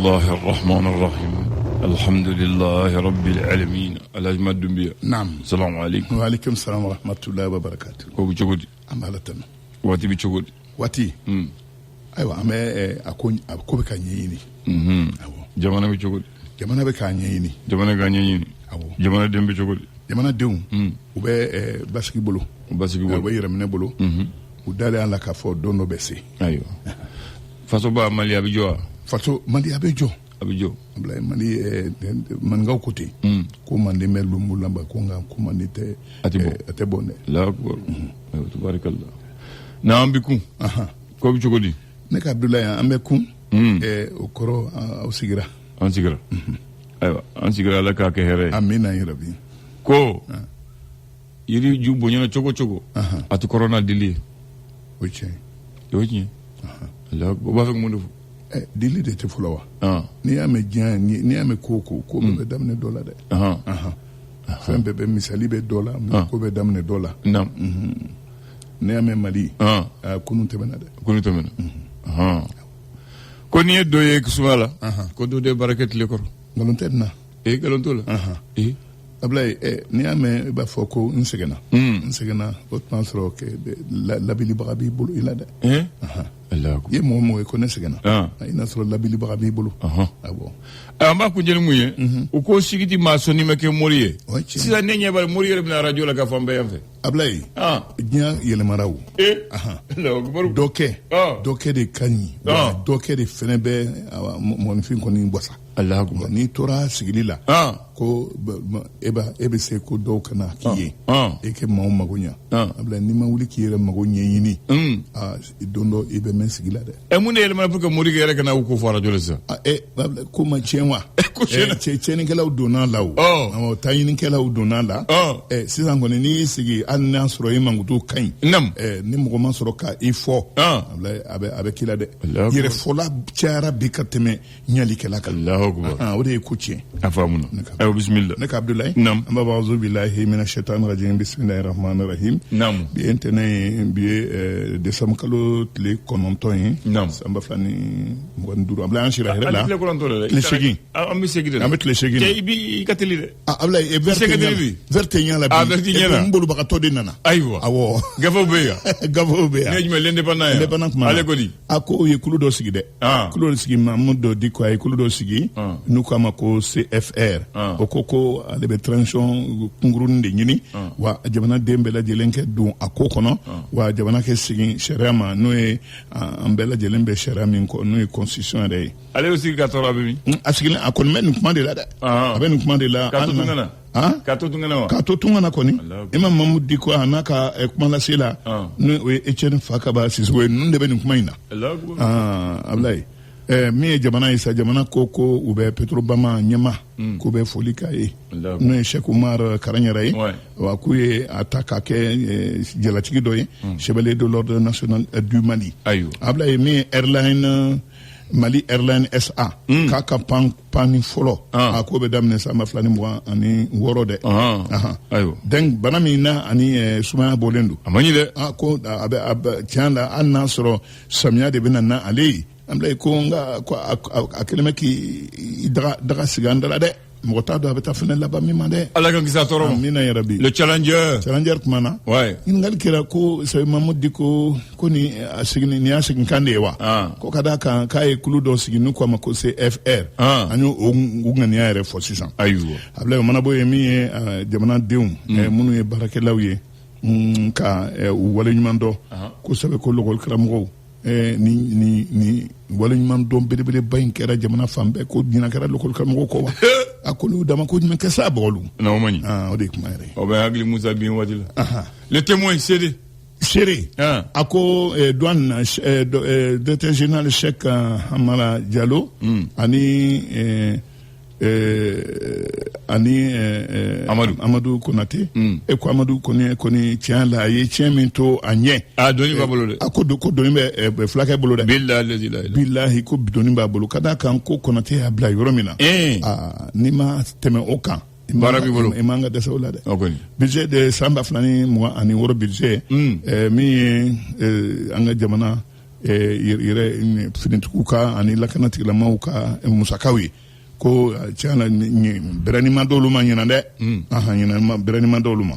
الله الرحمن الرحيم الحمد لله رب العالمين الأجمع الدنيا. نعم. السلام عليكم. وعليكم السلام ورحمة الله وبركاته. ko bi cogodi amalatan wati bi cogodi wati aywa ame ako be ka nyini awo jamana bi cogodi jamana be ka nyini jamana ga nyini awo jamana dembe cogodi jamana deun u be basiki bolo be yiramne bolo u dale ala ka fo dono be se ayo faso ba mali abijo faso mali abijo Ablaye mani man ngaw côté ko man de melu mulamba ko ngam ko man te ate bonne la akbar tabarakallah na ambiku ko bi cogodi ne ka Abdoulaye ambeku o koro o sigira aywa an sigira la ka ke here amina ya rabbi ko yiri ju bonyo chogo ati corona dili oche la ba fa mo ndu dili de te fulawa ni ame jan ni ame koko ko be damne dola de fem be misali be dola ko be damne dola nam ni ame mali kunu temena ko ni doye kuswala ko do de barakat le ko galontenna galontola Ablaye ni ame ba foko nsegena o transro ke labili bagabi bulu ilada Allah ye mo ko nesegena ina soro labili bagabi bulu abo amba ku jeni muye o ko sigiti ma soni make moriye sisa nenya bal moriye na radio la ka fambe yamfe Ablaye nya yele marawu doke de kanyi doke de fenebe mon fin ko ni bossa Allah akbar ni tora sigilila ko ebe se ko do kana kiye ke maw magonya Ablaye ni ma wuli kiyere magonya yini dondo ibe men sigila de mun ele ma pour que mori gere kana ko fara jole sa ko ma chenwa ko cheni kala udona lawo tayini kala udona la sisan ko ni sigi an soro yi manguto kan nam ni mo man soro ka ifo abe kila de yere fola tiara bi kateme nyali kala ka Allahu akbar o de ko ci afamuna ayo bismillah ne ka Abdoulaye nam amba ba'udhu billahi minash shaitanir rajim bismillahir rahmanir rahim nam bi entene bi de samkalo tle kononton nam samba flani ngonduru Ablaye anshira hela le kononton le shegi ambi shegi ambe le shegi te bi kateli de Ablaye verte nyala bi mbulu baka todi nana aywa awo gafo beya nejme l'indépendant ale godi ako ye kulu do sigi de kulu do sigi Mamadou Diko ay kulu do sigi nu kama ko CFR okoko ale be transition kungurunde nyini wa jamana dembe la jelenke dun akokono wa jamana ke sigi sharama no e ambela jelembe sharami ko no e constitution de ale aussi ka tora be mi asigi akon men kuma de la da aben kuma de la kato tungana koni ima Mamadou Diko anaka kuma la sela no we Etienne Fakaba siswe nunde be kuma ina Ablaye mi jamana isa jamana koko ube Petrobama nyama ko be folika e no Cheikh Oumar Karanyara wa kuye ataka ke jelatiki doye chevalier de l'ordre national du Mali Ablaye mi airline Mali Airline SA kaka pani folo ko be damne sama flani mo ani worode ayo den banami na ani suma bolendu amani de ko abe tianda anna soro samia de binana ali Ablaye ko nga ko akeleme ki daga sigandala de mota do abeta fene la ba mi mande ala kan kisa toro mina ya rabbi le challenger kumana ngal kira ko sai Mamadou Diko ko ni asigni ni asign kande wa ko kada kan kai kulu do signi ko ma ko CFR anyo ngani ya re fo 600 aywo Ablaye mana boye mi jamana deum munu e barake lawye ka wala nyumando ko sabe ko logol kramo ni wala nyman dom bele bayin kera jamana fambe ko dina kera lokol kam ko wa akolu dama ko nyman kessa bolu na o mani o de kuma re o ba agli Moussa bin wadila le témoin chéri ako douane directeur général Cheikh Amara Diallo ani Amadou Konate ko Amadou koni tien la ye tien minto anye doni babolo de akodo ko doni be flaka bolo de billahi ko doni babolo kada kan ko Konate abla yoromina ni ma teme okan barabi bolo imanga de sawla de budget de samba flani mo ani woro budget mi anga jamana yɛrɛ finitigiw ka ani lakanatigilamaw ka musakaw ye ko tiɲɛna bɛrɛnima dɔwlu ma ɲɛna dɛ bɛrɛnima dɔwlu ma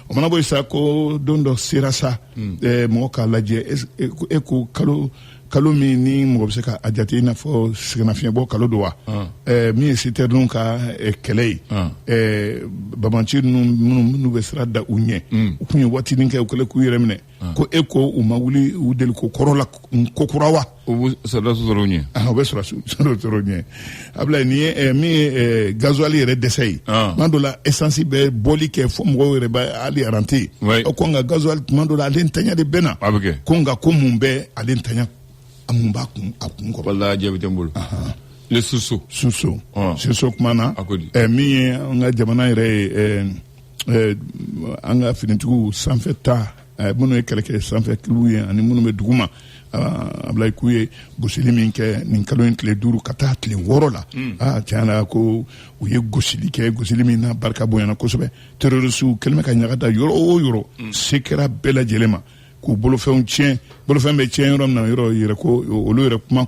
o mana bɔ sa ko don dɔ sera sa mɔgɔ k'a lajɛ e ko kalo min ni mɔgɔ bɛ se ka a jate i n'a fɔ sɛgɛnnafiɲɛbɔ kalo don wa min ye citɛrɛnw ka kɛlɛ ye bamanci minnu bɛ sira da u ɲɛ u tun ye waatinin kɛ u kɛlen k'u yɛrɛ minɛ ko e ko u ma wuli u deli ko kɔrɔ la ko kura wa u bɛ sɔrɔ ɲɛ u bɛ sɔrɔ ɲɛ Ablaye nin ye min ye gasoil yɛrɛ dɛsɛ ye tuma dɔ la essence bɛ bɔli kɛ fo mɔgɔw yɛrɛ bɛ hali arante ko nka gasoil tuma dɔ la ale ntanya de bɛ na ko nka ko mun bɛ ale ntanya a mun b'a kun a kun kɔrɔ wala jaabi tɛ n bolo le suso kuma na min ye an ka jamana yɛrɛ ye an ka finitigiw sanfɛ ta minnu ye kɛlɛkɛ sanfɛ kiliw ye ani minnu bɛ duguma Ablaye k'u ye gosili min kɛ nin kalo in tile 5 ka taa tile 6 la tiɲɛ na ko u ye gosili kɛ gosili min na barika bonyana kosɛbɛ terrorisiw kɛlen bɛ ka ɲagada yɔrɔ o yɔrɔ se kɛra bɛɛ lajɛlen ma k'u bolofɛnw tiɲɛ bolofɛn bɛ tiɲɛ yɔrɔ min na yɔrɔ yɛrɛ ko olu yɛrɛ kuma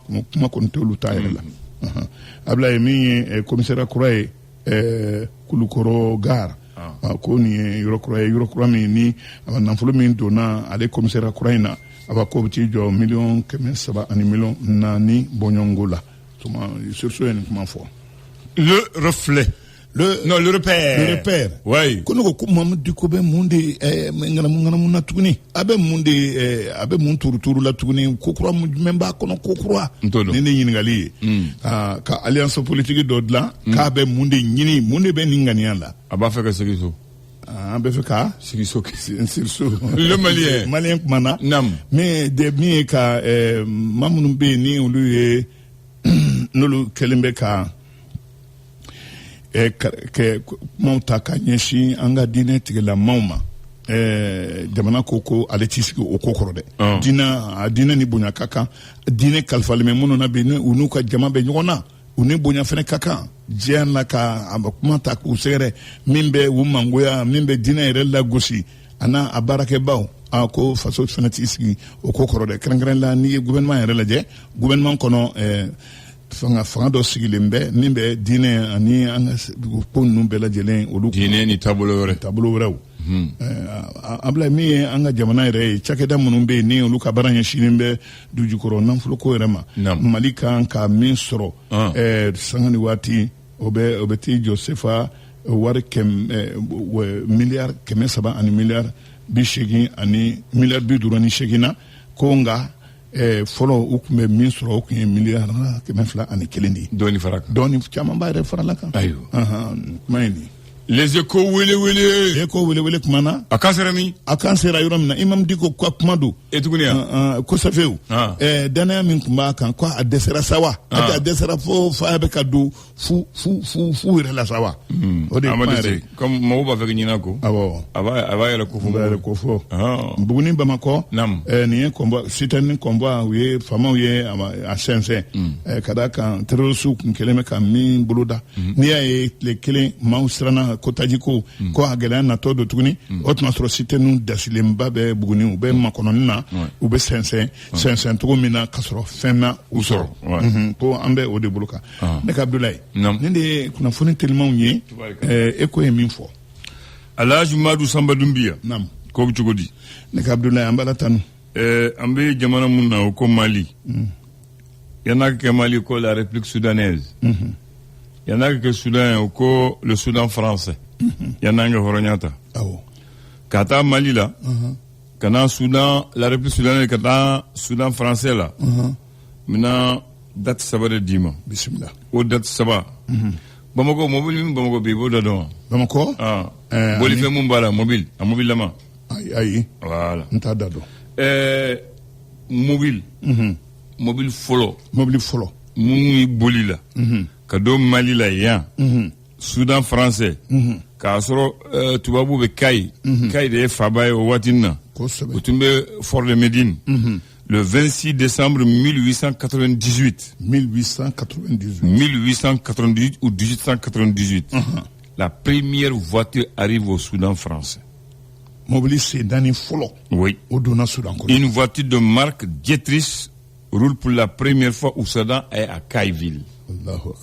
kɔni tɛ olu ta yɛrɛ la Ablaye min ye komisariya kura ye Kulukɔrɔ gare ko nin ye yɔrɔ kura min ni nafolo min donna ale komisariya kura in na a b'a ko bɛ t'i jɔ 300 000 4 bɔɲɔngo la surso ye nin kuma fɔ le reflet le repère oui ko ne ko Mamadu Diko bɛ mun de ŋanamu na tuguni a bɛ mun turuturu la tuguni ko kura jumɛn b'a kɔnɔ ko kura ni ne ɲininkali ye ka alliance politique dɔ dilan k'a bɛ mun de ɲini mun de bɛ nin ŋaniya la a b'a fɛ ka segin so an bɛ fɛ ka sigi so le malien kumana mais de min ye ka maa minnu bɛ yen ni olu ye n'olu kɛlen bɛ ka kumaw ta ka ɲɛsin an ka diinɛ tigilamaw ma jamana ko ale t'i sigi o ko kɔrɔ dɛ diinɛ ni bonya ka kan diinɛ kalifalen bɛ minnu na bi u n'u ka jama bɛ ɲɔgɔn na u ni bonya fana ka kan diɲɛ na ka kuma ta k'u sɛgɛrɛ min bɛ u mangoya min bɛ diinɛ yɛrɛ lagosi a n'a a baarakɛbaw ko faso fana t'i sigi o ko kɔrɔ dɛ kɛrɛnkɛrɛn la n'i ye gouvernement yɛrɛ lajɛ gouvernement kɔnɔ fanga dɔ sigilen bɛ min bɛ diinɛ ani an ka ko ninnu bɛɛ lajɛlen olu diinɛ ni taabolo wɛrɛw Ablaye min ye an ka jamana yɛrɛ ye cakɛda minnu bɛ yen ni olu ka baara ɲɛsinnen bɛ dujukɔrɔ nafoloko yɛrɛ ma Mali kan ka min sɔrɔ sanga ni waati o bɛ t'i jɔ sefa wari miliyari 300 ani miliyari 80 ani miliyari 58 na ko nka fɔlɔ u tun bɛ min sɔrɔ o tun ye miliyari 201 de ye dɔɔni caman b'a yɛrɛ farala kan kuma ye nin les échos wele kuma na a kan sera yɔrɔ min na Imam Diko ka kuma don tuguni ko safew danaya min tun b'a kan ko a dɛsɛra sa wa a dɛsɛra fo fa bɛ ka don fu yɛrɛ la sa wa o de ye kuma yɛrɛ comme mɔgɔw b'a fɛ ka ɲin'a ko a b'a yɛrɛ ko fɔ Buguni Bamakɔ nin ye sitani kɔnbɔ u ye faamaw ye a sɛnsɛn ka d'a kan terrorisiw kun kɛlen bɛ ka min boloda n'i y'a ye tile kelen maaw siranna ko tajiko ko a gɛlɛya natɔ don tuguni o tuma sɔrɔ sitɛniw dasilenba bɛ Buguni u bɛ makɔnɔni na u bɛ sɛnsɛn cogo min na ka sɔrɔ fɛn na u sɔrɔ ko an bɛ o de bolo kan ne ka Abdulaye ne de ye kunnafoni telimanw ye e ko ye min fɔ Alhaji Madu Samba Dumbiya ko bɛ cogo di ne ka Abdulaye an b'ala tanu an bɛ jamana mun na o ko Mali yan'a ka kɛ Mali ko la République soudanaise yan'a ka kɛ Soudan o ko le Soudan français yan'a ka hɔrɔnya ta ka taa Mali la ka na Soudan la République soudanaise ka taa Soudan français la mina date 3 de d'i ma bisimila o date 3 Bamako mobile min Bamako b'i b'o da dɔn wa Bamako bolifɛn mun b'a la mobile lama ayi voilà n t'a da dɔn mobile fɔlɔ mun yi boli la ka don Mali la yan Soudan français k'a sɔrɔ tubabu bɛ Kayi de ye faba ye o waati na o tun bɛ Fort de Médine le 26 décembre 1898 ou 1898 la première voiture arrive au Soudan français. Mobile sédan folo. Oui. Au Soudan. Une voiture de marque Dietrich roule pour la première fois au Soudan est à Kaiville.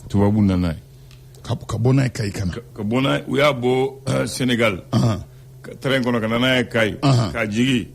Tu vois, Bounana. Kabona Kai Kana. Kabona, où y a beau Sénégal. Train qu'on a Kanana Kai. Kajigi.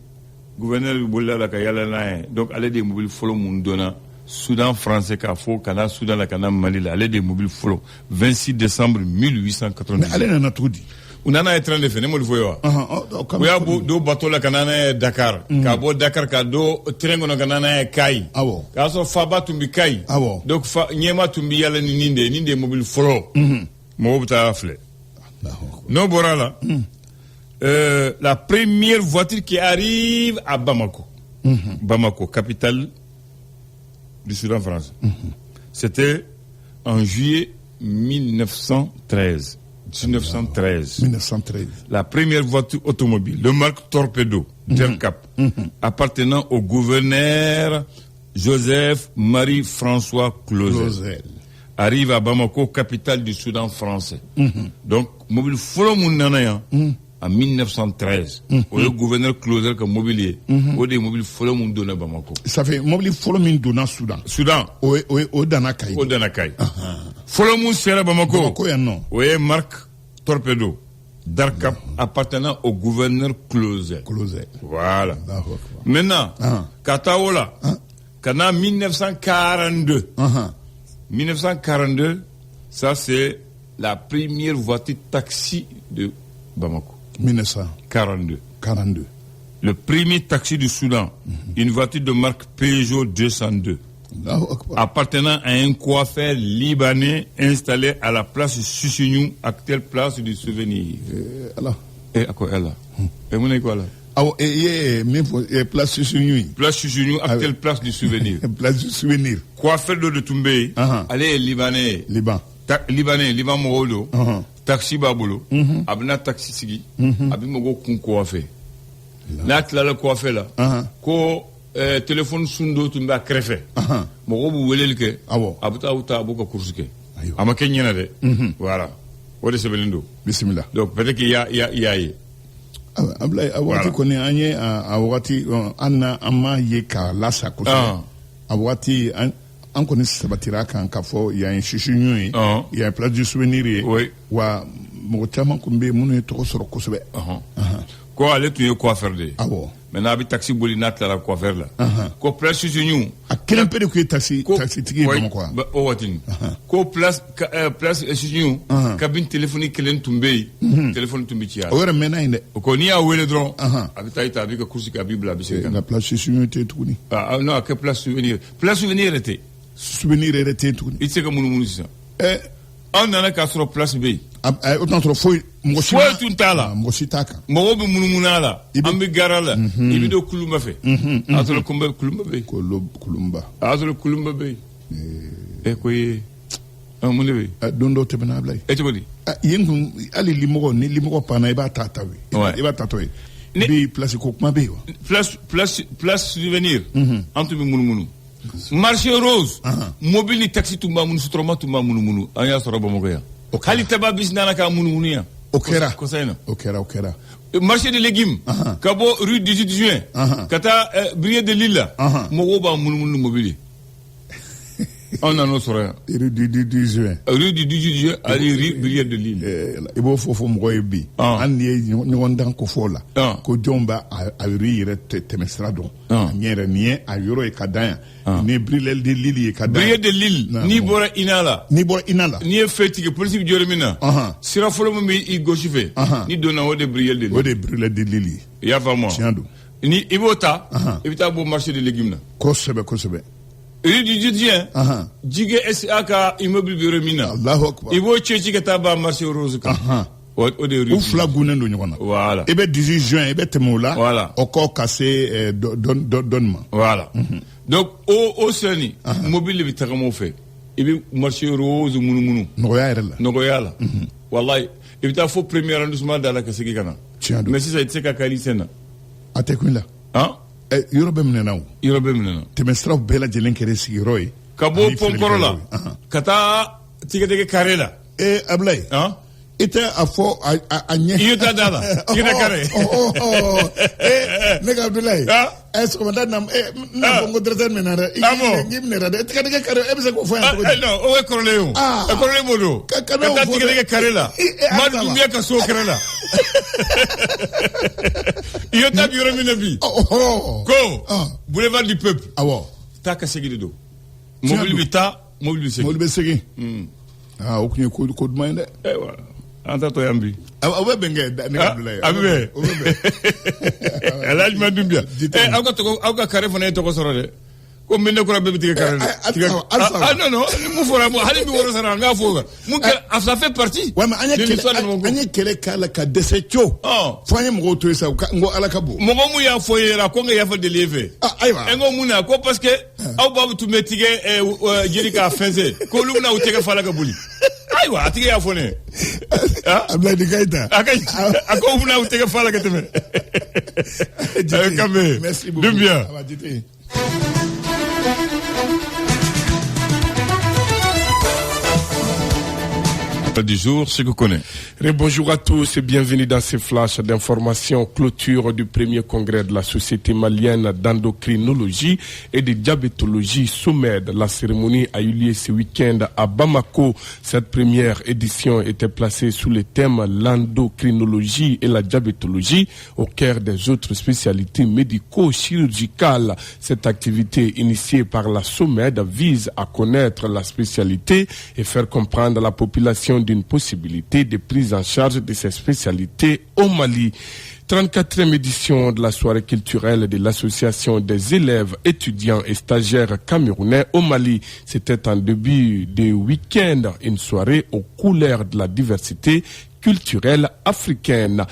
Gouverneur du Boula la Kayala. Donc, allez des mobiles follow Mundona. Soudan français Kafo, Kana, Soudan la Kana Mali, allez des mobiles follow. 26 décembre 1890. Mais allez, on a tout dit. On en a train de faire, nous le voyons. Il y a deux bateaux là, Kanana Dakar. Kabo Dakar, Kado, train qu'on a Kanana Kai. Ah bon. Kaso Faba Tumbi Kai. Ah bon. Donc, Nyema Tumbi Yala Ninde mobile follow. Mobta Afle. Non, Borala. La première voiture qui arrive à Bamako. Bamako, capitale du Soudan français. C'était en juillet 1913. 1913. La première voiture automobile de marque Torpedo, Dercap, appartenant au gouverneur Joseph Marie-François Clausel, arrive à Bamako, capitale du Soudan français. Donc, mobile follow Mounanaya en 1913. Le gouverneur Clausel comme mobilier. Au des mobiles follow Moundona Bamako. Ça fait mobile follow Moundona Soudan. Soudan. Au Danakai. Au Danakai. Follow Moundona Bamako. Bamako, non. Oui, marque Torpedo. Darkap appartenant au gouverneur Clausel. Voilà. Maintenant, Kataola. Kana 1942. 1942, ça c'est la première voiture taxi de Bamako. 1942. Le premier taxi du Soudan, une voiture de marque Peugeot 202, appartenant à un coiffeur libanais installé à la place Sussignou, actuelle place du souvenir. Et à quoi elle a? Et mon école là? Place Sussignou. Place Sussignou, actuelle place du souvenir. Place du souvenir. Coiffeur de Toumbé, allez libanais. Liban Morodo. Taxi Babolo, abna taxi sigi, abimogo kun coiffé. N'a la coiffé là. Ko téléphone sundo tumba krefe. Mogo bu welelke. Abuta uta abuka kursuke. Ama kenyana de. Voilà. Ode sebelindo. Bismillah. Donc peut-être qu'il y a. Ablay awati koni anye awati anna amma yeka lasa kusa. Awati an kɔni sabatira kan k'a fɔ yan ye sisiɲu ye yan place du souvenir ye wa mɔgɔ caman kun bɛ yen minnu ye tɔgɔ sɔrɔ kosɛbɛ. Ko ale tun ye coiffeur de ye. Awɔ. Maintenant a bɛ taxi boli n'a tilala coiffeur la. Ko place sisiɲu. A kelen pe de tun ye taxi tigi ye Bamakɔ yan. O waati. Ko place sisiɲu cabine téléphonique kelen tun bɛ yen. Téléphone tun bɛ ci a la. O yɛrɛ mɛnna yen dɛ. O ko n'i y'a wele dɔrɔn. A bɛ taa i ta a b'i ka course kɛ a b'i bila a bɛ segin ka na. Nka place sisiɲu tɛ yen tuguni. Non a kɛ place souvenir. Place souvenir yɛrɛ tɛ. Souvenir yɛrɛ tɛ yen tuguni. I tɛ se ka munumunu sisan. An nana k'a sɔrɔ place bɛ yen. O t'a sɔrɔ foyi tun t'a la. Mɔgɔ si t'a kan. Mɔgɔw bɛ munumunu a la. An bɛ gara la. I bɛ don kulunba fɛ. A y'a sɔrɔ kulunba bɛ yen. Kulunba. A y'a sɔrɔ kulunba bɛ yen. Ko ye mun de bɛ yen. Don dɔw tɛmɛna a bila yen. Cogo di. Yen kun hali limɔgɔ ni limɔgɔ panna i b'a ta ye. I b'a tatɔ ye. Bi place ko kuma bɛ yen wa. Place souvenir. An tun bɛ munumunu. Marché Rose. Mobile ni taxi tun b'a munu suturama tun b'a munumunu. An y'a sɔrɔ Bamakɔ yan. Hali taba bisi nana k'a munumunu yan. O kɛra. Kɔsa in na. O kɛra. Marché de légumes. Ka bɔ rue 18 juin. Ka taa Brigade de Lille la. Mɔgɔw b'a munumunu ni mobile. An nan'o sɔrɔ yan. Rue du 18 juin. Rue du 18 juin ani rue Brigade de Lille. I b'o fɔ mɔgɔw ye bi. An ni ye ɲɔgɔn dan ko fɔ o la. Ko jɔnw b'a a rue yɛrɛ tɛmɛsira dɔn. A ɲɛ yɛrɛ nin ye a yɔrɔ ye ka dan yan. Ni Brigade de Lille ye ka dan yan. Brigade de Lille n'i bɔra INA la. N'i ye fɛ tigɛ polisi bɛ jɔyɔrɔ min na. Sira fɔlɔ min bɛ i gauche fɛ. N'i donna o de Brigade de Lille. O de Brigade de Lille ye. I y'a faamu wa. Tiɲɛ don. Ni i b'o ta. I bɛ taa bɔ marché de légumes na. Kosɛbɛ. Rue du 18 juin. Jige SA ka immeuble bɛ yɔrɔ min na. Alahu akbar. I b'o cɛ ci ka taa ba marché Rose kan. O de ye rue. U fila gunnen don ɲɔgɔn na. Voilà. I bɛ 18 juin i bɛ tɛmɛ o la. Voilà. O kɔ ka se dɔnni ma. Voilà. Donc o sirani mobile bɛ tagama o fɛ. I bɛ marché Rose munumunu. Nɔgɔya yɛrɛ la. Nɔgɔya la. Walayi i bɛ taa fo premier arrondissement da la ka segin ka na. Tiɲɛ don. Mais sisan i tɛ se ka kari sen na. A tɛ kun la. Yɔrɔ bɛ minɛna o. Yɔrɔ bɛ minɛna. Tɛmɛsiraw bɛɛ lajɛlen kɛra sigiyɔrɔ ye. Ka bɔ pɔnkɔrɔ la ka taa tigɛdɛgɛ carré la. Ablaye. I tɛ a fɔ a ɲɛ. I ye taa da la tigɛdɛgɛ carré. Ne ka Abdoulaye. est-ce que madame n'a pas de ménage? Ah bon? Non, on est corléon. Ah, corléon modo. Quand tu es carré là, madame bien qu'à son carré là. Il y a un bureau minabi. Ko, boulevard du peuple. Ah bon? T'as qu'à seguir de dos. Mobile bita, mobile seguir. Mobile seguir. Ah, aucun coup de main. Eh voilà. Anta to yambi. Ah ouais bengue Abdulaye. Abe. Alaj madumbia. Auka carré fona to ko soro de. Ko minne ko rabbe tiga carré. Ah non, mu fora mo hali bi woro sara nga foga. Mu que ça fait partie. Ouais mais anya kele kala ka desecho. Fanya mo to esa ngo alakabo. Mo mu ya foyera ko nga ya fa deliver. Ah aywa. Ngo mu na ko parce que aw babu tu metige jirika fenze. Ko lu na utega fala ka buli. Aywa atige ya fone. Abla di kaita. Ako muna utega fala ka teme. Merci beaucoup. Bien. Du jour, c'est que connaît. Bonjour à tous et bienvenue dans ce flash d'information. Clôture du premier congrès de la Société malienne d'endocrinologie et de diabétologie SOMED. La cérémonie a eu lieu ce week-end à Bamako. Cette première édition était placée sous le thème l'endocrinologie et la diabétologie au cœur des autres spécialités médico-chirurgicales. Cette activité initiée par la SOMED vise à connaître la spécialité et faire comprendre à la population d'une possibilité de prise en charge de ces spécialités au Mali. 34e édition de la soirée culturelle de l'association des élèves, étudiants et stagiaires camerounais au Mali. C'était en début de week-end, une soirée aux couleurs de la diversité culturelle africaine.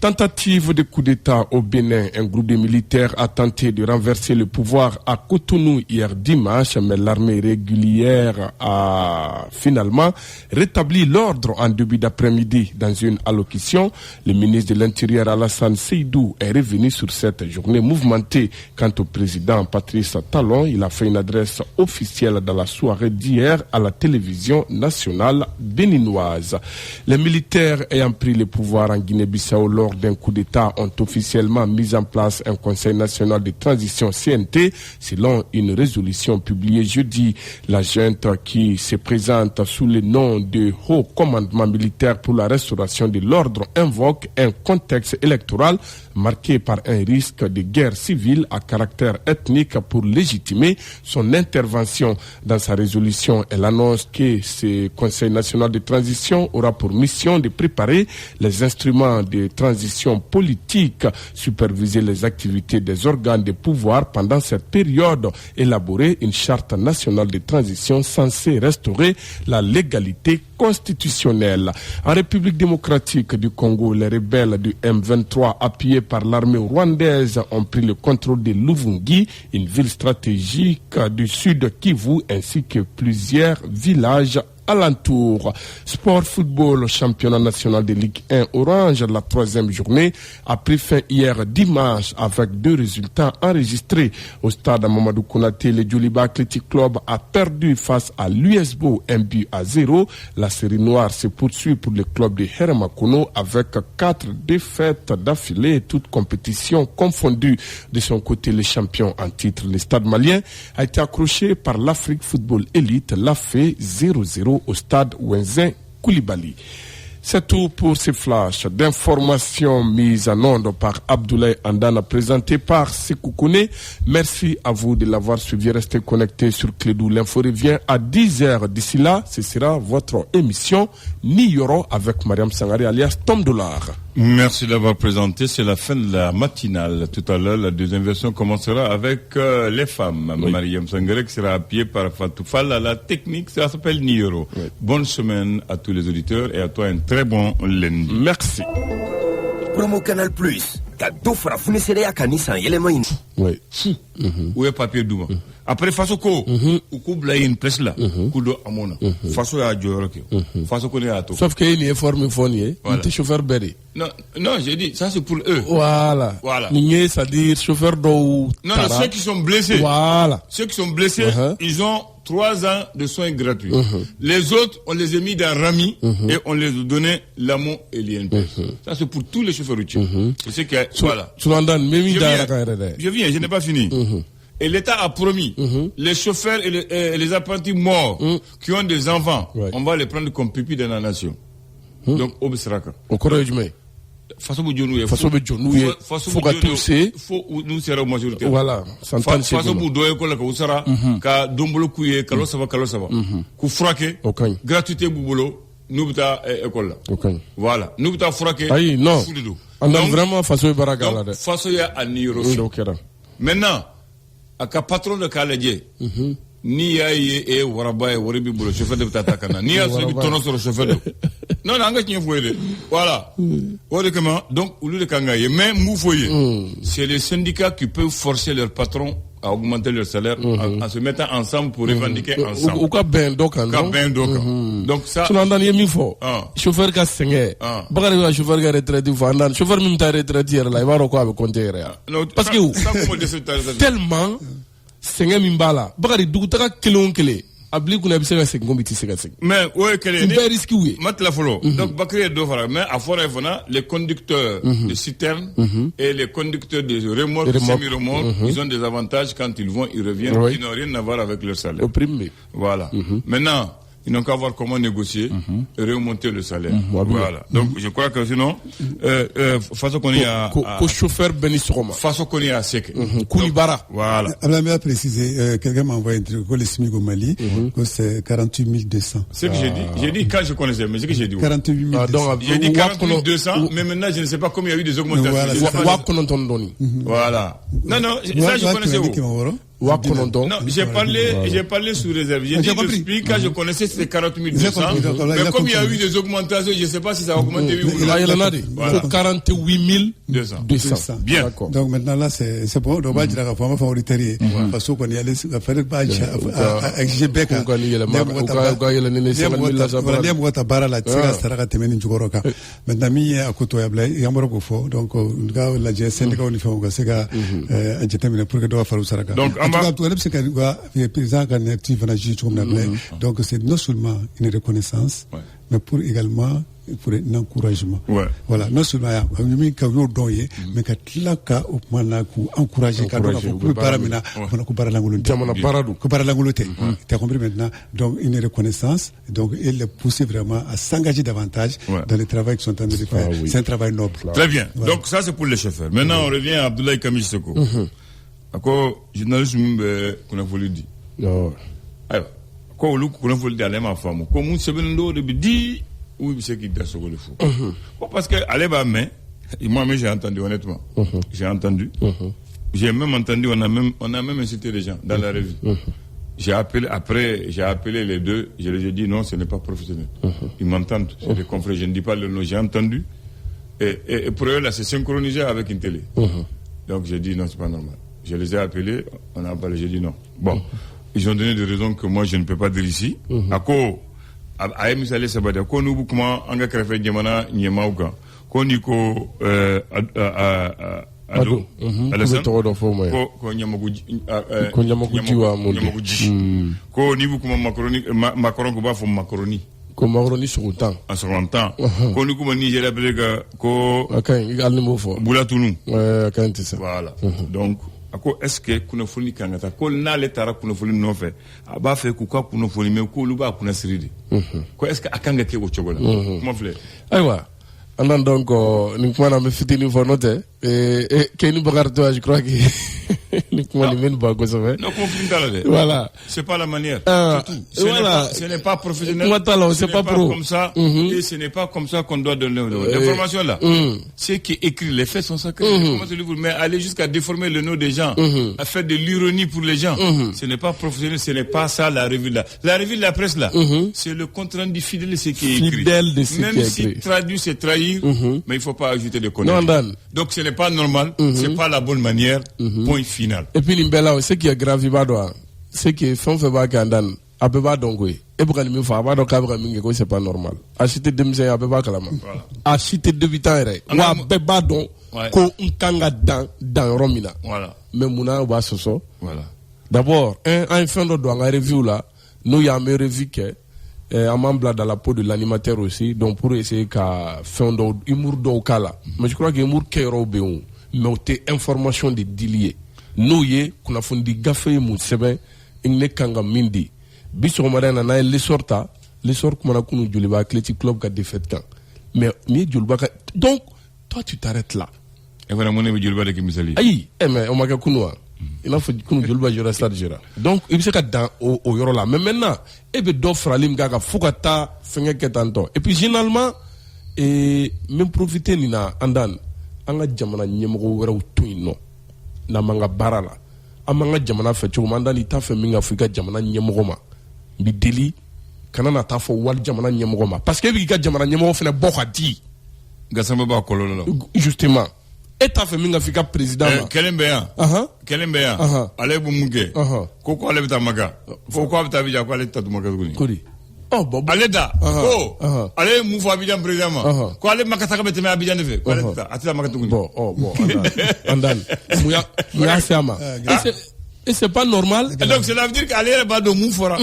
Tentative de coup d'État au Bénin. Un groupe de militaires a tenté de renverser le pouvoir à Cotonou hier dimanche, mais l'armée régulière a finalement rétabli l'ordre en début d'après-midi. Dans une allocution, le ministre de l'Intérieur Alassane Seydou est revenu sur cette journée mouvementée. Quant au président Patrice Talon, il a fait une adresse officielle dans la soirée d'hier à la télévision nationale béninoise. Les militaires ayant pris le pouvoir en Guinée-Bissau lors d'un coup d'État ont officiellement mis en place un Conseil national de transition CNT selon une résolution publiée jeudi. La junte qui se présente sous le nom de Haut Commandement militaire pour la restauration de l'ordre invoque un contexte électoral marqué par un risque de guerre civile à caractère ethnique pour légitimer son intervention. Dans sa résolution, elle annonce que ce Conseil national de transition aura pour mission de préparer les instruments de transition politique, superviser les activités des organes de pouvoir pendant cette période, élaborer une charte nationale de transition censée restaurer la légalité constitutionnelle. En République démocratique du Congo, les rebelles du M23 appuyés par l'armée rwandaise ont pris le contrôle de Luvungi, une ville stratégique du sud Kivu, ainsi que plusieurs villages alentour. Sport football, championnat national de Ligue 1 Orange, la 3e journée a pris fin hier dimanche avec 2 résultats enregistrés. Au stade Mamadou Konaté, le Djoliba Athletic Club a perdu face à l'USBO 1-0. La série noire se poursuit pour le club de Hermakono avec 4 défaites d'affilée, toutes compétitions confondues. De son côté, le champion en titre, le Stade malien, a été accroché par l'Afrique Football Elite, l'AFE 0-0 au stade Wenzin Koulibaly. C'est tout pour ces flashs d'informations mises en onde par Abdoulaye Andana, présenté par Sekou Kone. Merci à vous de l'avoir suivi. Restez connectés sur Clédou. L'info revient à 10h. D'ici là, ce sera votre émission Niyoro avec Mariam Sangari alias Tom Dollar. Merci d'avoir présenté. C'est la fin de la matinale. Tout à l'heure, la deuxième version commencera avec les femmes. Oui. Mariam Sangari qui sera appuyée par Fatou Fall. La technique, ça s'appelle Niyoro. Oui. Bonne semaine à tous les auditeurs et à toi un très bon lundi. Merci. Promo Canal Plus. Oui. Où est papier Douma? Après, face au co, ou couple une presse là, coudo amona. Face au adjoro, face au connaître. Sauf qu'il est formé fournier, il est chauffeur berry. Non, j'ai dit, ça c'est pour eux. Voilà. C'est-à-dire chauffeur d'eau. Non, ceux qui sont blessés. Voilà. Ceux qui sont blessés, ils ont 3 ans de soins gratuits. Les autres, on les a mis dans Rami et on les a donné l'AMO et l'INPS. Ça, c'est pour tous les chauffeurs routiers. C'est ce que, voilà. Je viens, je n'ai pas fini. Et l'État a promis, les chauffeurs et les apprentis morts qui ont des enfants, on va les prendre comme pupilles de la nation. Donc, au Bisraka. Au Corée façon bu jonu faut que tout c'est faut nous serons majoritaire voilà façon bu doye ko la ko sara ka dombolo kuye kalo saba ku frake gratuité bu bolo nous bita école là voilà nous bita frake ayi non on a vraiment façon baraga là de façon ya aniro maintenant aka patron de kalaje ni yayi e waraba e waribi bolo chauffeur de tata kana ni ya so bi tono sur chauffeur non anga tien foyé voilà comment donc au lieu de kangaye mais mou foyé c'est les syndicats qui peuvent forcer leurs patrons à augmenter leur salaire en se mettant ensemble pour revendiquer ensemble ou ka ben doka donc ça so ndan yemi fo chauffeur ka sengé bagari wa chauffeur ka retraité fo ndan chauffeur mi ta retraité la ibaro ko abe compter parce que tellement sengé mi mbala bagari dugutaka kilon abli kuna bisa se ngombi ti sega sega mais ouais quel est risque oui matla folo donc bakri do fara mais à fora fona les conducteurs de citernes et les conducteurs de remorques semi-remorques ils ont des avantages quand ils vont ils reviennent qui n'ont rien à voir avec leur salaire voilà maintenant ils n'ont qu'à voir comment négocier et remonter le salaire voilà donc je crois que sinon façon qu'on y a chauffeur benisroma façon qu'on y a sec Koulibaly voilà alors préciser quelqu'un m'a envoyé un truc le SMIC au Mali que c'est 48 200 c'est que j'ai dit quand je connaissais mais c'est que j'ai dit 48 200 j'ai dit 48 200 mais maintenant je ne sais pas combien il y a eu des augmentations voilà non ça je connaissais où non, j'ai parlé sous réserve. J'ai dit depuis quand je connaissais c'était 48 200. Mais comme il y a eu des augmentations, je ne sais pas si ça a augmenté ou non. 48 200. Bien. Donc maintenant là c'est bon. Donc on va dire qu'on va favoriser parce qu'on y allait faire pas à XGBK. Maintenant mi à côté il y a beaucoup fort. Donc gars la GSN quand on fait on c'est gars terminer pour que doit faire ça. Donc donc c'est non seulement une reconnaissance mais pour également pour un encouragement voilà non seulement mais ka encourager pour paramena pour tu as compris maintenant donc une reconnaissance donc il les pousser vraiment à s'engager davantage dans le travail qu'ils sont en train de faire c'est un travail noble très bien donc ça c'est pour les chauffeurs maintenant on revient à Abdoulaye Kamisoko ako journaliste mbe kuna folidi non ayo ko lu kuna folidi ale ma famu ko mun sebendo de bidi ou c'est qui da soko le fou parce que allez ba mais moi j'ai entendu honnêtement j'ai entendu j'ai même entendu on a même incité les gens dans la revue j'ai appelé les deux je leur ai dit non ce n'est pas professionnel ils m'entendent c'est des confrères je ne dis pas le nom j'ai entendu et pour eux là c'est synchronisé avec une télé donc j'ai dit non c'est pas normal. Je les ai appelés, on a parlé, j'ai dit non. Bon, ils ont donné des raisons que moi je ne peux pas dire ici. Ako, a misale sabada, ko nubu kuma anga krefe jamana nyemauka, ko niko ado, alasan, ko nyamaguji wa mundi, ko nibu kuma macaroni ko ba fo macaroni. Ko macaroni sur le temps. En second temps. Ko ni kuma Nigeria belega ko. Okay, igal ni mo fo. Bulatunu. Quand c'est ça. Voilà. Donc ako est-ce que kuna foli kangata ko na le tara kuna foli no fe aba fe ku ka kuna foli me ko lu ba kuna siridi ko est-ce que akanga ke ko chogola mon frère aywa andan donc ni kuma na me fitini fo note Kenny Bagarto je crois que ni kuma ni men ba ko ça fait non conflit voilà c'est pas la manière voilà ce n'est pas professionnel c'est pas pro comme ça et ce n'est pas comme ça qu'on doit donner l'information là c'est qui écrit les faits sont sacrés mais aller jusqu'à déformer le nom des gens à faire de l'ironie pour les gens ce n'est pas professionnel ce n'est pas ça la revue de la presse là c'est le compte rendu fidèle de ce qui est écrit même si traduit c'est trahir mais il faut pas ajouter des conneries donc ce n'est pas normal c'est pas la bonne manière point final et puis Nimbela ce qui est grave c'est que fond fait ba kandan abeba dongwe e bukan mi fa ba do ka bukan mi ko c'est pas normal acheter demse abeba kalama acheter debitant re wa beba don ko nkanga dans romina voilà mais muna ba soso voilà d'abord un fin do nga review là nous y a un reviquet un membre dans la peau de l'animateur aussi, donc pour essayer qu'à faire un humour d'Okala. Mais je crois que humour kero beon, mais on information de dilier. Nous y qu'on a fondé gafé moussebe, il kanga mindi. Biso marana na les sorta, les sorts comme on a connu Djoliba Athletic Club qui a défait quand. Mais Djoliba, donc toi tu t'arrêtes là. Et voilà mon ami Djoliba de Kimisali. Aïe, mais on m'a qu'à kunwa. Il a fait qu'on Djoliba je reste là. Donc il s'est dans au yoro là. Mais maintenant, et be d'offre alim gaga fukata fenge ketanto. Et puis généralement et même profiter nina andan anga jamana nyemgo wera utuino na manga barala. Amanga jamana fe chou mandan ita fe minga Afrika jamana nyemgo ma. Bi deli kanana ta fo wal jamana nyemgo ma. Parce que bi ga jamana nyemgo fe na bokati. Gasamba ba kololo. Justement. Et ta fait minga fika président Kelembeya ale bumuge koko ale bita maga koko abita bija ko ale tatu maga guni kodi oh bon ale da ko ale mu fo abija président ma ko ale makata ka bete me abija ne fe ko ale ta atila maga guni bon andan muya sama et c'est pas normal et donc cela veut dire qu'ale ba do mu fora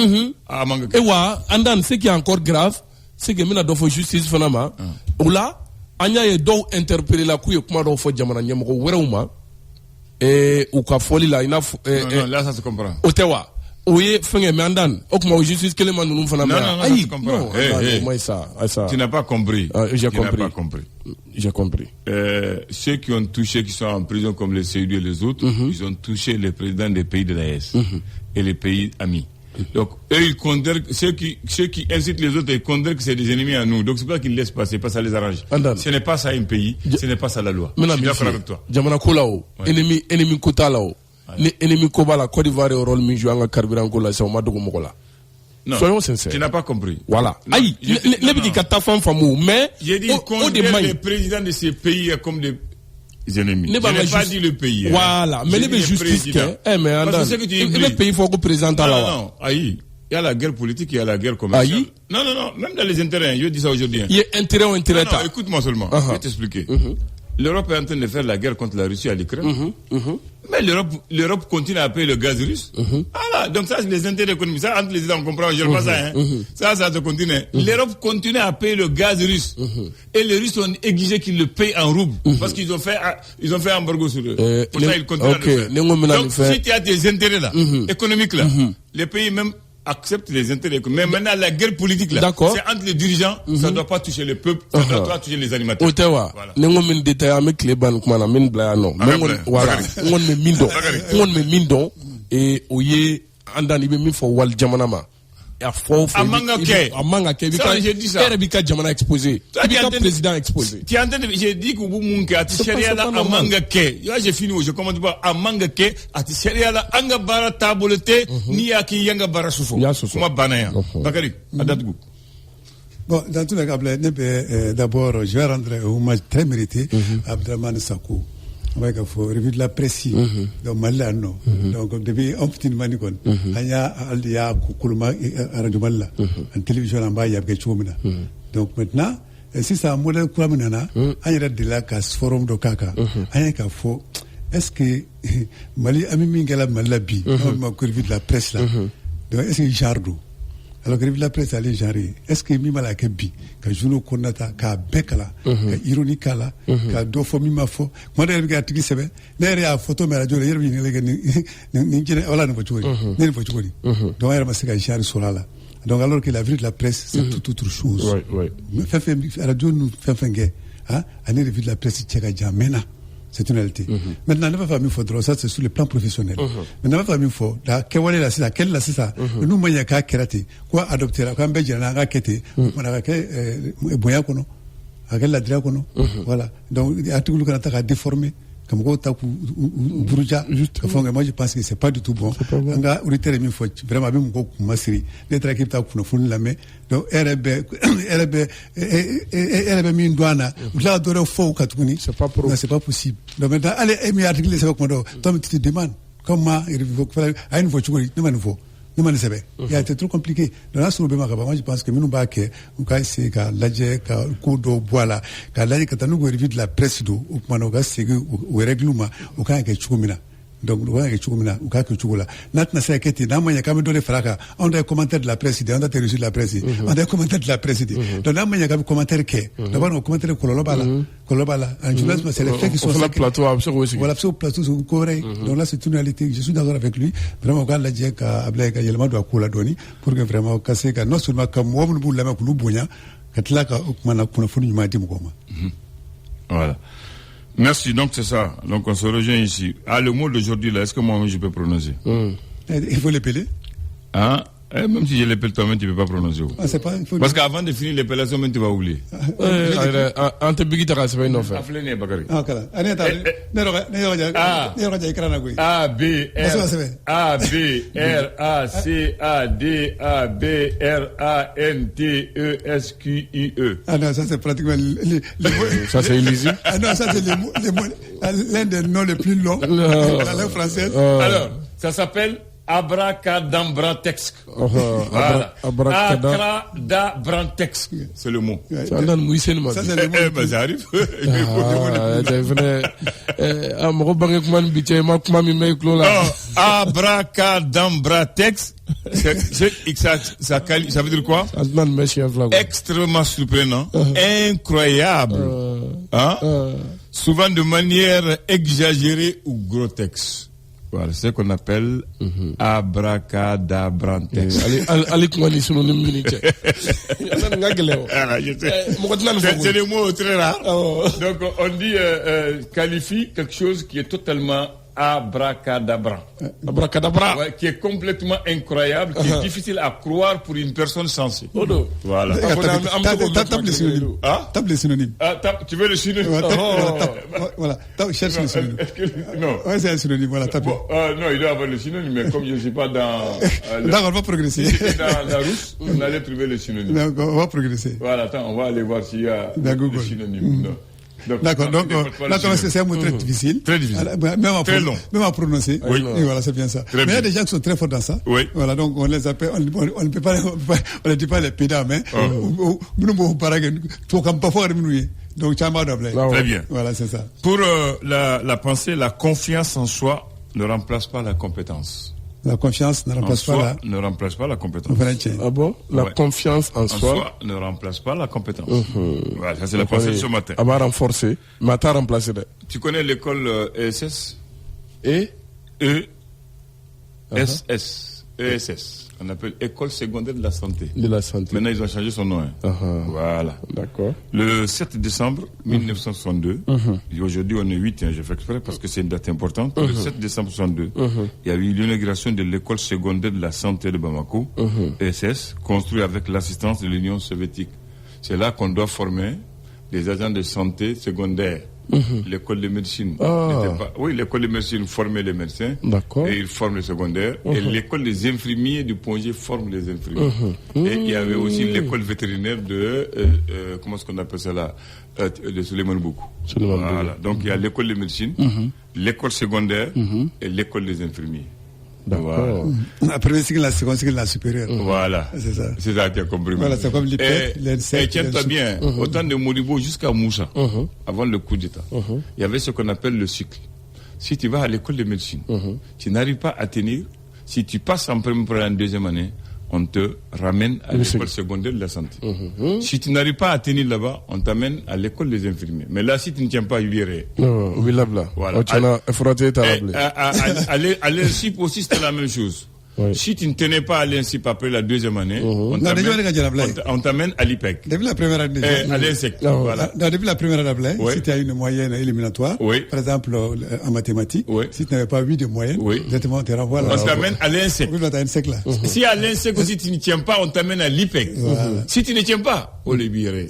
ah manga et wa andan ce qui est encore grave c'est que mina do fo justice fanama ou là anya ye do interpeller la ku ye kuma do fo jamana nyamko werewuma ou ka foli la ina non là ça se comprend otewa oye fenge mandan o kuma justice kele man nunu fana non ça se comprend moi ça tu n'as pas compris j'ai compris ceux qui ont touché qui sont en prison comme les Seydou et les autres ils ont touché les présidents des pays de l'AES et les pays amis. Donc, eux, ils considèrent, ceux qui incitent les autres, ils considèrent que c'est des ennemis à nous. Donc, c'est pas qu'ils laissent passer, pas ça les arrange. Ce n'est pas ça un pays, ce n'est pas ça la loi. Je suis d'accord avec toi. Jamana Kolao, ennemi Kota Lao, ennemi Kobala, Côte d'Ivoire et au rôle Mijou, Anga Carburant Kola, c'est au Madogo Mokola. Soyons sincères. Tu n'as pas compris. Voilà. Aïe, les petits katafans famou, mais, j'ai dit, considère les présidents de ces pays comme des ennemis. Je n'ai pas dit le pays. Voilà, mais les justice, mais le pays faut que présente à la. Non, aïe. Il y a la guerre politique, il y a la guerre commerciale. Aïe. Non, même dans les intérêts, je dis ça aujourd'hui. Il y a intérêt ou intérêt. Non, écoute-moi seulement, je vais t'expliquer. L'Europe est en train de faire la guerre contre la Russie à l'Ukraine. Mais l'Europe continue à payer le gaz russe. Voilà, donc ça, c'est les intérêts économiques. Ça, entre les États, on comprend, je ne sais pas ça. Ça se continue. L'Europe continue à payer le gaz russe. Et les Russes ont exigé qu'ils le payent en roubles. Parce qu'ils ont fait un embargo sur eux. Pour ça, ils continuent à le faire. Donc, si tu as des intérêts là, économiques là, les pays même acceptent les intérêts. Mais maintenant, la guerre politique là, c'est entre les dirigeants, ça ne doit pas toucher le peuple, ça ne doit pas toucher les animateurs. Voilà. Et oye andani be mi fo wal jamana ma a fo amanga ke ça j'ai dit ça era bika jamana exposé bika président exposé tu entends j'ai dit que vous munke ati sharia la amanga ke yo j'ai fini je commande pas amanga ke ati sharia la anga bara tabolete ni yaki yanga bara sufo kuma banaya bakari adatgu. Bon, dans tous les cas, d'abord, je vais rendre un hommage très mérité à Abdraman Sakou. Il faut revue de la presse donc Malano donc depuis un petit moment anya aldia kukuluma radio Malla en télévision en bas il y a quelque chose donc maintenant si ça modèle quoi maintenant anya de la casse forum de kaka anya ka fo est-ce que Mali ami mingala malabi on revue de la presse là donc est-ce que jardo alors que revue de la presse allait jarrer est-ce que mi mala kebi ka juno konata ka bekala ka ironica la ka do fo mi ma fo mo de ga tigi sebe ne ya photo me radio yer bi ni jene wala no fo ni fo chori donc era masika jarrer solala donc alors que la vie de la presse c'est tout autre chose fait radio nous fait hein année revue de la presse tcheka jamena c'est une réalité. Maintenant, ne va pas faudra ça c'est sur le plan professionnel. Maintenant, va pas faut la kewale la c'est quelle la c'est ça. Nous moyen ka kerate quoi adopter la quand beje na ga kete on a ke boya kono akelle la dira kono voilà donc article qu'on a déformé comme quoi ta buruja moi je pense que c'est pas du tout bon nga uritere mi faut vraiment même ko masiri d'être équipe ta kuno fun la mais donc RB mi ndwana la dore faux katuni c'est pas possible donc maintenant allez mi article c'est quoi donc tu te demandes comment il faut faire à une fois tu vois non c'est il a été trop compliqué dans la sur moi je pense que nous ba que on ka essayer ka laje ka kodo boala ka laje ka tanu go revue de la presse do ou manoga c'est au règlement au ka ke chumina donc on va que chumina ou ka que chula natna c'est que t'es dans moyen quand même donner fraka on a commentaire de la presse on a reçu de la presse on a commentaire de la presse donc dans moyen quand commentaire que d'abord on commentaire kolobala en journalisme c'est les faits qui sont sur le plateau voilà sur le plateau c'est correct donc là c'est une réalité je suis d'accord avec lui vraiment quand la dit qu'ablay ka yelma do ko la doni pour que vraiment casser que non seulement comme on bu la ko lu bonya katla ka mana kuna funu ma di mo voilà. Merci, donc c'est ça. Donc on se rejoint ici. Ah, le mot d'aujourd'hui là, est-ce que moi je peux prononcer? Il faut l'épeler. Hein? Même si je l'épelle toi-même, tu ne peux pas prononcer. Ah, c'est pas, parce qu'avant de finir l'épellation, même tu vas oublier. En te bigi ta c'est pas une affaire. Aflene Bakari. Ah, kala. A B R A C A D A B R A N T E S Q I E. Ah non, ça c'est pratiquement ça c'est illisible. Ah non, ça c'est l'un des noms les plus longs dans la langue française. Alors, ça s'appelle Abracadabrantex. Voilà. Abracadabrantex. C'est le mot. Ça c'est le mot. Ça arrive. Abracadabrantex. Ça veut dire quoi? Extrêmement surprenant, incroyable, souvent de manière exagérée ou grotesque. Voilà, c'est ce qu'on appelle abracadabrantex. Allez, comment les synonymes militaires? C'est des mots très rares. Donc, on dit qualifie quelque chose qui est totalement abracadabra. Ouais, qui est complètement incroyable, qui est difficile à croire pour une personne sensée. Voilà. Tape les synonymes. Tape les synonymes. Tu veux le synonyme? Voilà. Cherche le synonyme. Non. Ouais, c'est un synonyme. Voilà, tape. Non, il doit avoir le synonyme, mais comme je ne suis pas dans. D'accord, on va progresser. Dans la rousse, on allait trouver le synonyme. D'accord, on va progresser. Voilà, attends, on va aller voir s'il y a le synonyme. D'accord, donc c'est un mot très difficile. Très difficile. Très long. Même à prononcer. Oui. Et voilà, c'est bien ça. Mais il y a des gens qui sont très forts dans ça. Oui. Voilà, donc on les appelle, on ne peut pas, on ne dit pas les pédales, mais donc, très bien. Voilà, c'est ça. Pour la pensée, la confiance en soi ne remplace pas la compétence. La confiance ne remplace pas la compétence. Ah bon? La confiance en soi ne remplace pas la compétence. Voilà, ça c'est la pensée de ce matin. Elle va renforcer, mais elle t'a remplacé. Tu connais l'école ESS? ESS. On appelle École secondaire de la santé. Maintenant, ils ont changé son nom. Voilà. D'accord. Le 7 décembre 1962, et aujourd'hui on est 8, j'ai fait exprès parce que c'est une date importante. Le 7 décembre 1962, il y a eu l'inauguration de l'école secondaire de la santé de Bamako, ESS, construite avec l'assistance de l'Union soviétique. C'est là qu'on doit former des agents de santé secondaires. L'école de médecine l'école de médecine formait les médecins. D'accord. Et ils forment les secondaires. Et l'école des infirmiers du Pongé forme les infirmiers. Et il y avait aussi l'école vétérinaire de comment est-ce qu'on appelle ça là, de Suleiman Boukou. Voilà. Donc il y a l'école de médecine, l'école secondaire et l'école des infirmiers. D'accord. La première cycle, la seconde cycle, la supérieure. Voilà. C'est ça. C'est ça, tu as compris. Voilà, c'est comme l'IPEC, et tiens-toi bien, autant de Modibo jusqu'à Moussa, avant le coup d'État, il y avait ce qu'on appelle le cycle. Si tu vas à l'école de médecine, tu n'arrives pas à tenir, si tu passes en première et en deuxième année, on te ramène à l'école secondaire de la santé. Si tu n'arrives pas à tenir là-bas, on t'amène à l'école des infirmiers. Mais là, si tu ne tiens pas, il y aurait. Voilà. À l'INSIP aussi, c'était la même chose. Oui. Si tu ne tenais pas à l'INSIP après la deuxième année, on t'amène à l'IPEC. Depuis la première année. À l'INSEC. Voilà. Depuis la première année, si tu as une moyenne éliminatoire, par exemple en mathématiques, si tu n'avais pas 8 de moyenne, exactement, tu renvoies là. On t'amène à l'INSEC. Si à l'INSEC aussi tu ne tiens pas, on t'amène à l'IPEC. Si tu ne tiens pas, on les birait.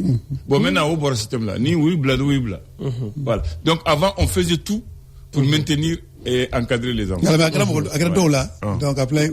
Bon, maintenant, au bord du système là, ni ouibla, ni ouibla. Voilà. Donc avant, on faisait tout pour maintenir et encadrer les enfants. Donc, après,